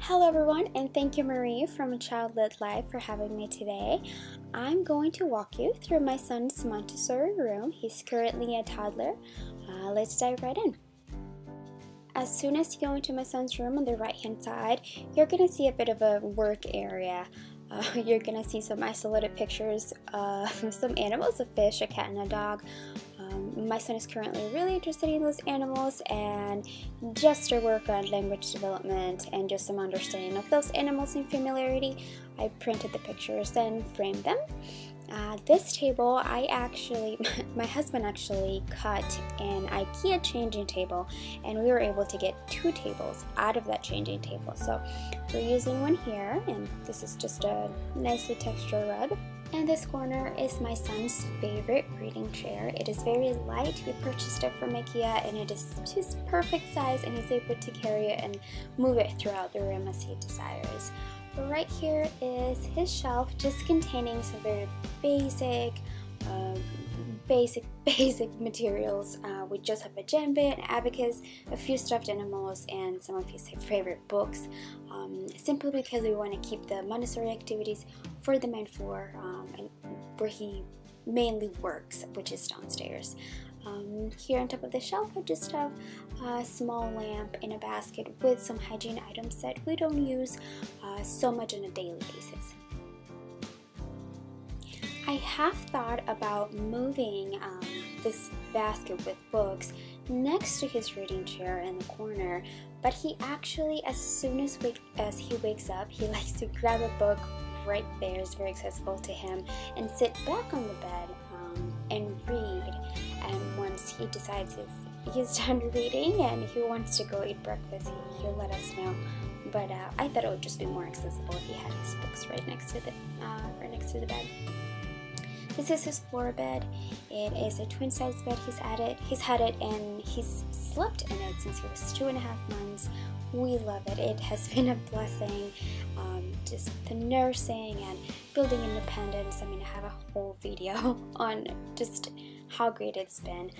Hello everyone, and thank you Marie from Childhood Life for having me today. I'm going to walk you through my son's Montessori room. He's currently a toddler. Let's dive right in. As soon as you go into my son's room on the right hand side, you're going to see a bit of a work area. You're going to see some isolated pictures of some animals, a fish, a cat, and a dog. My son is currently really interested in those animals, and just to work on language development and just some understanding of those animals and familiarity, I printed the pictures and framed them. This table, my husband actually cut an IKEA changing table, and we were able to get 2 tables out of that changing table. So we're using one here, and this is just a nicely textured rug. And this corner is my son's favorite reading chair. It is very light. We purchased it from IKEA, and it is just perfect size, and he's able to carry it and move it throughout the room as he desires. Right here is his shelf, just containing some very basic materials. We just have a djembe, an abacus, a few stuffed animals, and some of his favorite books, simply because we want to keep the Montessori activities for the main floor, and where he mainly works, which is downstairs. Here on top of the shelf, I just have a small lamp in a basket with some hygiene items that we don't use so much on a daily basis. I have thought about moving this basket with books next to his reading chair in the corner, but he actually, as soon as he wakes up, he likes to grab a book right there. It's very accessible to him, and sit back on the bed and read. And once he decides he's done reading and he wants to go eat breakfast, he'll let us know. But I thought it would just be more accessible if he had his books right next to the bed. This is his floor bed. It is a twin size bed. He's had it and he's slept in it since he was 2.5 months. We love it. It has been a blessing, just the nursing and building independence. I mean, I have a whole video on just how great it's been.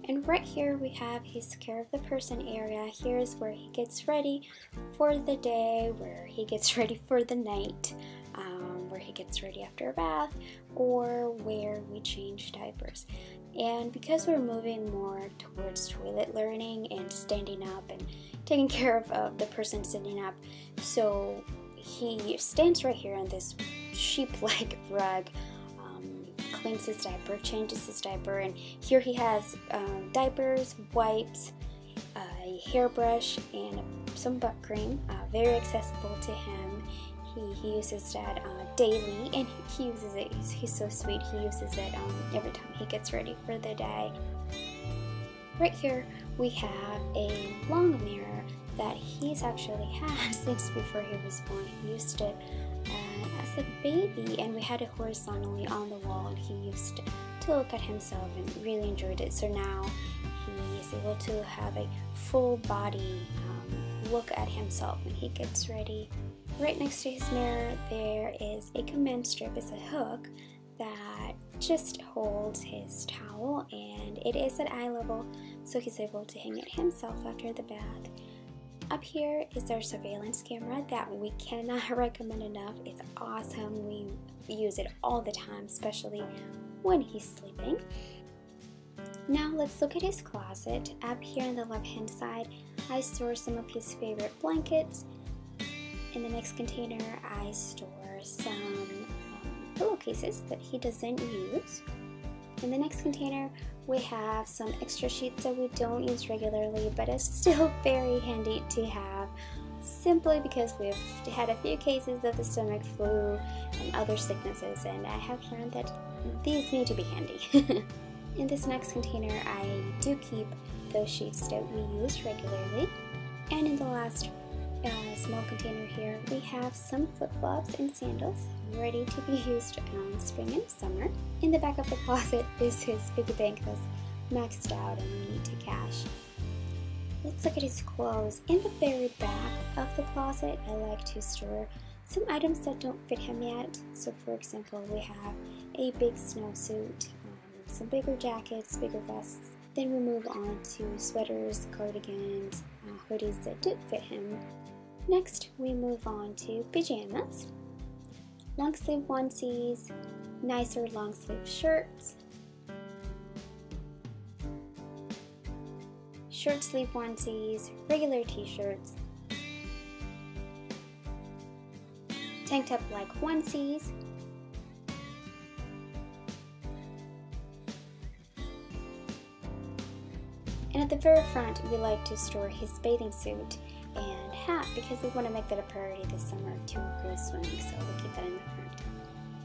And right here we have his care of the person area. Here's where he gets ready for the day, where he gets ready for the night, where he gets ready after a bath, or where we change diapers. And because we're moving more towards toilet learning and standing up and taking care of the person sitting up, so he stands right here on this sheep-like rug, cleans his diaper, changes his diaper, and here he has diapers, wipes, a hairbrush, and some butt cream, very accessible to him. He uses that daily, and he uses it, he's so sweet, he uses it every time he gets ready for the day. Right here we have a long mirror that he's actually had since before he was born. He used it as a baby, and we had it horizontally on the wall, and he used to look at himself and really enjoyed it. So now he is able to have a full body look at himself when he gets ready. Right next to his mirror there is a command strip. It's a hook that just holds his towel, and it is at eye level, so he's able to hang it himself after the bath. Up here is our surveillance camera that we cannot recommend enough. It's awesome. We use it all the time, especially when he's sleeping. Now let's look at his closet. Up here on the left hand side, I store some of his favorite blankets. In the next container, I store some pillowcases that he doesn't use. In the next container, we have some extra sheets that we don't use regularly, but it's still very handy to have, simply because we've had a few cases of the stomach flu and other sicknesses, and I have learned that these need to be handy. In this next container, I do keep those sheets that we use regularly. And in the last small container here, we have some flip-flops and sandals ready to be used spring and summer. In the back of the closet is his piggy bank that's maxed out and we need to cash. Let's look at his clothes. In the very back of the closet, I like to store some items that don't fit him yet. So for example, we have a big snowsuit, some bigger jackets, bigger vests. Then we move on to sweaters, cardigans, hoodies that do fit him. Next, we move on to pajamas, long sleeve onesies, nicer long sleeve shirts, short sleeve onesies, regular t-shirts, tank top like onesies, and at the very front we like to store his bathing suit and hat because we want to make that a priority this summer to go swimming, so we'll keep that in the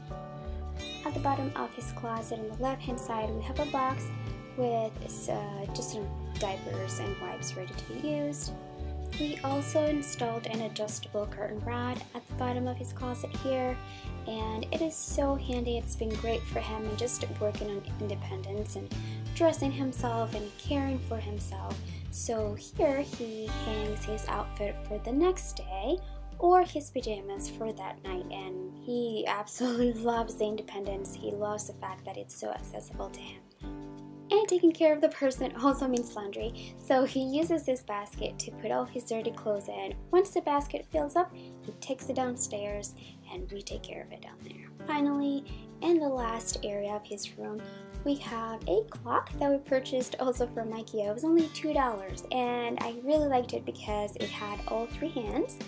front. At the bottom of his closet on the left hand side we have a box with just some diapers and wipes ready to be used. We also installed an adjustable curtain rod at the bottom of his closet here, and it is so handy. It's been great for him and just working on independence and dressing himself and caring for himself. So here he hangs his outfit for the next day or his pajamas for that night, and he absolutely loves the independence. He loves the fact that it's so accessible to him. And taking care of the person also means laundry, so he uses this basket to put all his dirty clothes in. Once the basket fills up, he takes it downstairs and we take care of it down there. Finally, in the last area of his room, we have a clock that we purchased also from IKEA. It was only $2 and I really liked it because it had all 3 hands,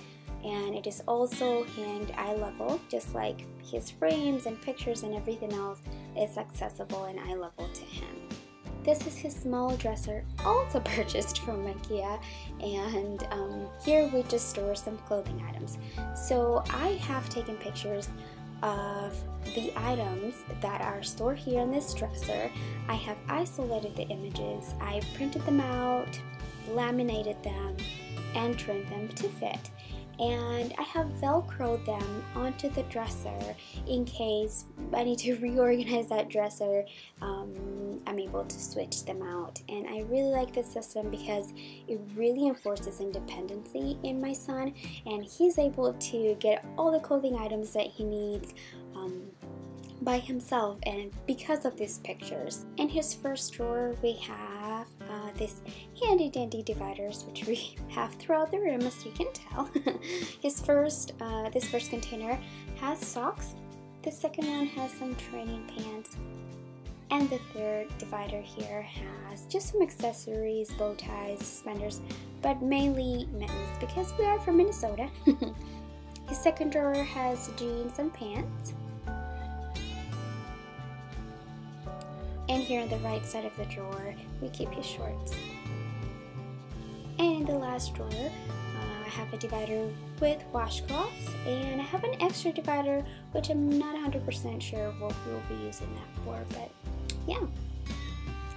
and it is also hanged eye level, just like his frames and pictures and everything else is accessible and eye level to him. This is his small dresser, also purchased from IKEA, and here we just store some clothing items. So I have taken pictures of the items that are stored here in this dresser. I have isolated the images, I printed them out, laminated them, and trimmed them to fit. And I have velcroed them onto the dresser in case I need to reorganize that dresser. I'm able to switch them out, and I really like this system because it really enforces independency in my son, and he's able to get all the clothing items that he needs by himself, and because of these pictures. In his first drawer we have this handy dandy dividers, which we have throughout the room, as you can tell. This first container has socks, the second one has some training pants, and the third divider here has just some accessories, bow ties, suspenders, but mainly mittens because we are from Minnesota. His second drawer has jeans and pants. And here on the right side of the drawer, we keep his shorts. And in the last drawer, I have a divider with washcloths, and I have an extra divider, which I'm not 100% sure what we'll be using that for, but yeah.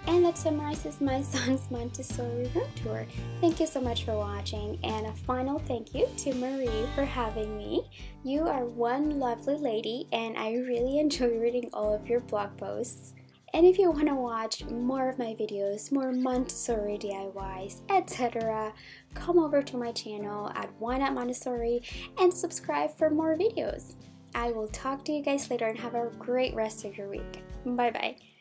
And that summarizes my son's Montessori room tour. Thank you so much for watching, and a final thank you to Marie for having me. You are one lovely lady, and I really enjoy reading all of your blog posts. And if you want to watch more of my videos, more Montessori DIYs, etc., come over to my channel at Why Not Montessori and subscribe for more videos. I will talk to you guys later and have a great rest of your week. Bye bye.